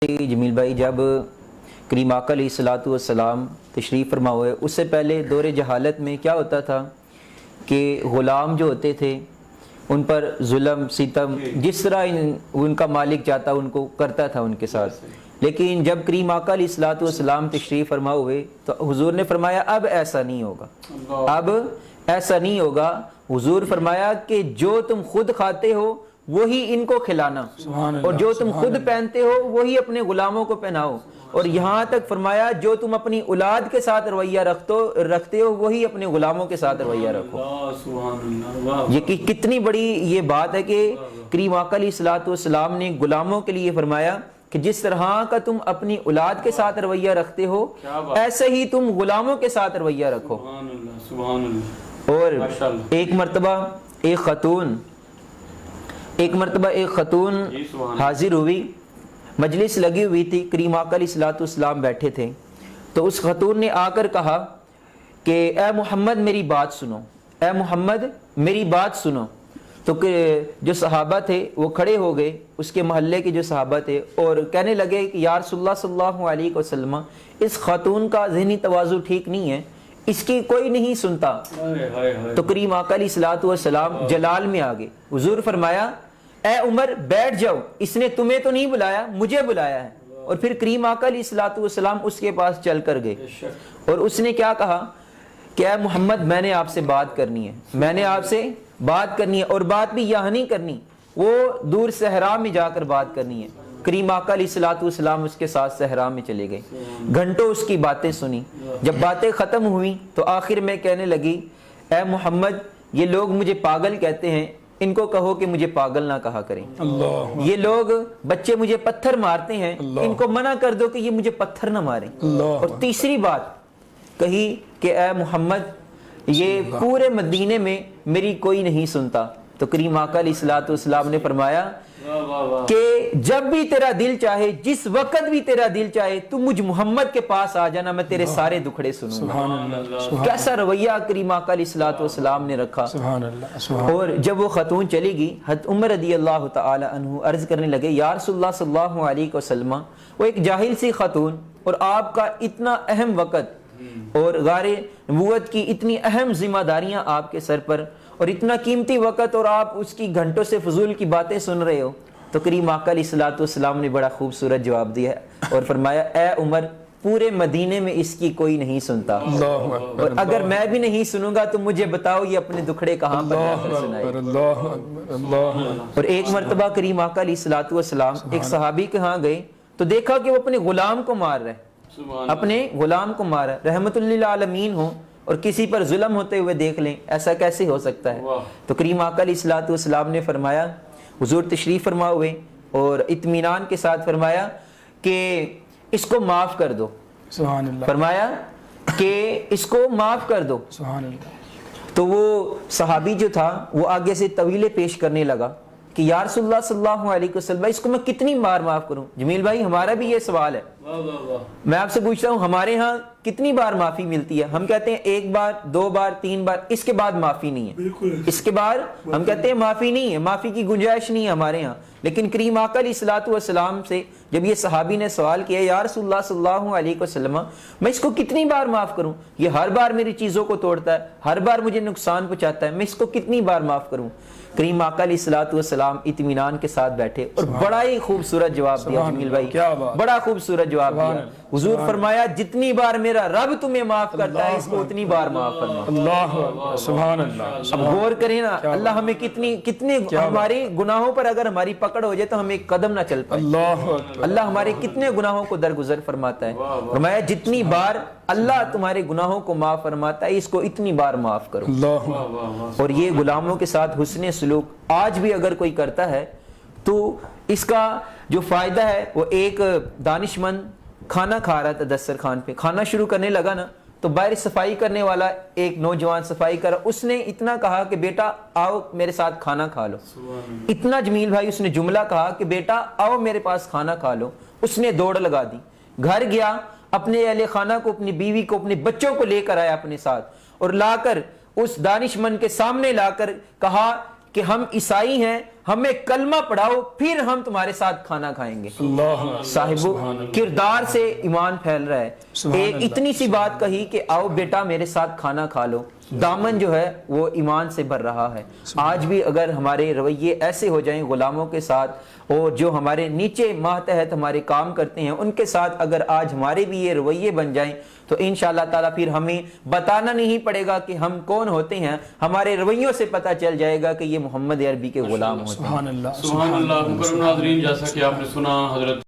जमील भाई, जब करीम आका अलैहिस्सलातु वस्सलाम तशरीफ़ फरमा हुए, उससे पहले दौर जहालत में क्या होता था कि ग़ुलाम जो होते थे उन पर जुल्म सितम जिस तरह उनका मालिक चाहता उनको करता था उनके साथ। लेकिन जब करीम आका अलैहिस्सलातु वस्सलाम तशरीफ़ फरमा हुए तो हुज़ूर ने फरमाया अब ऐसा नहीं होगा, अब ऐसा नहीं होगा। हुज़ूर फरमाया कि जो तुम खुद खाते हो वही इनको खिलाना, और जो तुम खुद पहनते हो वही अपने गुलामों को पहनाओ, और यहाँ तक फरमाया जो तुम अपनी औलाद के साथ रवैया रखते हो वही अपने गुलामों के साथ रवैया रखो। ये कितनी बड़ी ये बात है कि करीम आका अलैहिस्सलातु वस्सलाम ने गुलामों के लिए फरमाया कि जिस तरह का तुम अपनी औलाद के साथ रवैया रखते हो ऐसे ही तुम गुलामों के साथ रवैया रखो। और एक मरतबा एक खतून हाजिर हुई, मजलिस लगी हुई थी, करीम आका अलैहिस्सलातु वस्सलाम बैठे थे, तो उस खतून ने आकर कहा कि ए मोहम्मद मेरी बात सुनो, ए मोहम्मद मेरी बात सुनो। तो जो सहाबा थे वो खड़े हो गए, उसके महल्ले के जो सहाबा थे, और कहने लगे कि या रसूलुल्लाह सल्लल्लाहु अलैहि वसल्लम इस खातून का ज़हनी तवाज़ु ठीक नहीं है, इसकी कोई नहीं सुनता। तो करीम आका अलैहिस्सलातु वस्सलाम जलाल में आ गए। हुजूर फरमाया ए उमर बैठ जाओ, इसने तुम्हें तो नहीं बुलाया, मुझे बुलाया है। और फिर करीम आका अलैहिस्सलातु वस्सलाम उसके पास चल कर गए और उसने क्या कहा कि ए मोहम्मद मैंने आपसे बात करनी है, मैंने आपसे बात करनी है, और बात भी यहाँ नहीं करनी, वो दूर सहरा में जाकर बात करनी है। करीम आका अलैहिस्सलातु वस्सलाम उसके साथ सहरा में चले गए, घंटों उसकी बातें सुनी। जब बातें ख़त्म हुई तो आखिर में कहने लगी ए मोहम्मद ये लोग मुझे पागल कहते हैं, इनको कहो कि मुझे पागल ना कहा करें। ये लोग बच्चे मुझे पत्थर मारते हैं, इनको मना कर दो कि ये मुझे पत्थर ना मारें। और तीसरी बात कही कि ए मोहम्मद ये पूरे मदीने में मेरी कोई नहीं सुनता। तो करीम आका अलैहिस्सलातु वस्सलाम ने फरमाया कि जब भी तेरा दिल चाहे, जिस वक्त भी तेरा दिल चाहे, तू मुझ मोहम्मद के पास आ जाना, मैं तेरे सारे दुखड़े सुनूंगा। कैसा रवैया करीम आका अलैहिस्सलातु वस्सलाम ने रखा। और जब वो खतून चली गई, हज़रत उमर रज़ियल्लाहु तआला अन्हु अर्ज करने लगे या रसूलुल्लाह सल्लल्लाहु अलैहि वसल्लम, वो एक जाहिल सी खतून और आपका इतना अहम वक़्त और गारे नबूवत की इतनी अहम जिम्मेदारियां आपके सर पर, और इतना कीमती वक़्त, और आप उसकी घंटों से फजूल की बातें सुन रहे हो। तो करीम आका अलैहिस्सलातु वस्सलाम ने बड़ा खूबसूरत जवाब दिया और फरमाया ए उमर पूरे मदीने में इसकी कोई नहीं सुनता, और अगर मैं भी नहीं सुनूंगा तो मुझे बताओ ये अपने दुखड़े कहाँ पर सुनाए। और एक मरतबा करीम आका अलैहिस्सलातु वस्सलाम एक सहाबी के यहाँ गए तो देखा कि वो अपने गुलाम को मार रहे, अपने गुलाम को मारा। रहमतुल लिल आलमीन हो और किसी पर जुल्म होते हुए देख लें, ऐसा कैसे हो सकता है। तो करीम आका अलैहिस्सलातु वस्सलाम ने फरमाया, हुजूर तशरीफ फरमा हुए और इत्मीनान के साथ फरमाया कि इसको माफ कर दो, फरमाया कि इसको माफ कर दो। तो वो सहाबी जो था वो आगे से तवीले पेश करने लगा कि या रसूलुल्लाह सल्लल्लाहु अलैहि वसल्लम इसको मैं कितनी बार माफ करूं। जमील भाई हमारा भी ये सवाल है, मैं आपसे पूछता हूं हमारे यहाँ कितनी बार माफी मिलती है? हम कहते हैं एक बार, दो बार, तीन बार, इसके बाद माफी नहीं है। इसके बाद हम कहते हैं माफी नहीं है, माफी की गुंजाइश नहीं है हमारे यहाँ। लेकिन करीम आका अलैहिस्सलातु वस्सलाम से जब ये सहाबी ने सवाल किया या रसूलुल्लाह सल्लल्लाहु अलैहि वसल्लम मैं इसको कितनी बार माफ करूं, ये हर बार मेरी चीजों को तोड़ता है, हर बार मुझे नुकसान पहुंचाता है, मैं इसको कितनी बार माफ करूं? करीम आका अलैहिस्सलातु वस्सलाम इत्मीनान के साथ बैठे और बड़ा ही खूबसूरत जवाब दिया। जमील भाई बड़ा खूबसूरत जवाब दिया। हुजूर फरमाया जितनी बार मेरा रब तुम्हें माफ करता है इसको उतनी बार माफ फरमा। सुभान अल्लाह। अब गौर करें ना, अल्लाह हमें कितने हमारे गुनाहों पर अगर हमारी पकड़ हो जाए तो हम एक कदम ना चल पाए। अल्लाह हमारे कितने गुनाहों को दरगुजर फरमाता है। फरमाया जितनी बार अल्लाह तुम्हारे गुनाहों को माफ फरमाता है इसको इतनी बार माफ करो। और ये गुलामों के साथ हुस्ने सलूक आज भी अगर कोई करता है तो इसका जो फायदा है वो, एक दानिशमंद खाना खा रहा था दस्तरखान पे, खाना शुरू करने लगा ना तो बाहर सफाई करने वाला एक नौजवान सफाई कर, उसने इतना कहा कि बेटा आओ मेरे साथ खाना खा लो। इतना जमील भाई उसने जुमला कहा कि बेटा आओ मेरे पास खाना खा लो, उसने दौड़ लगा दी, घर गया, अपने अहले खाना को, अपनी बीवी को, अपने बच्चों को लेकर आया अपने साथ, और लाकर उस दानिशमंद के सामने लाकर कहा कि हम ईसाई हैं, ہمیں کلمہ پڑھاؤ پھر ہم تمہارے ساتھ کھانا کھائیں گے۔ صاحبو کردار سے ایمان پھیل رہا ہے۔ ایک اتنی سی بات کہی کہ آؤ بیٹا میرے ساتھ کھانا کھا لو، دامن جو ہے وہ ایمان سے بھر رہا ہے۔ آج بھی اگر ہمارے رویے ایسے ہو جائیں غلاموں کے ساتھ، اور جو ہمارے نیچے ماتحت ہمارے کام کرتے ہیں ان کے ساتھ اگر آج ہمارے بھی یہ رویے بن جائیں تو انشاءاللہ تعالیٰ پھر ہمیں بتانا نہیں پڑے گا کہ ہم کون ہوتے ہیں، ہمارے رویوں سے پتہ چل جائے گا کہ یہ محمد عربی کے غلام ہوتے ہیں۔ سبحان اللہ۔ مکرم ناظرین، جیسا کہ آپ نے سنا حضرت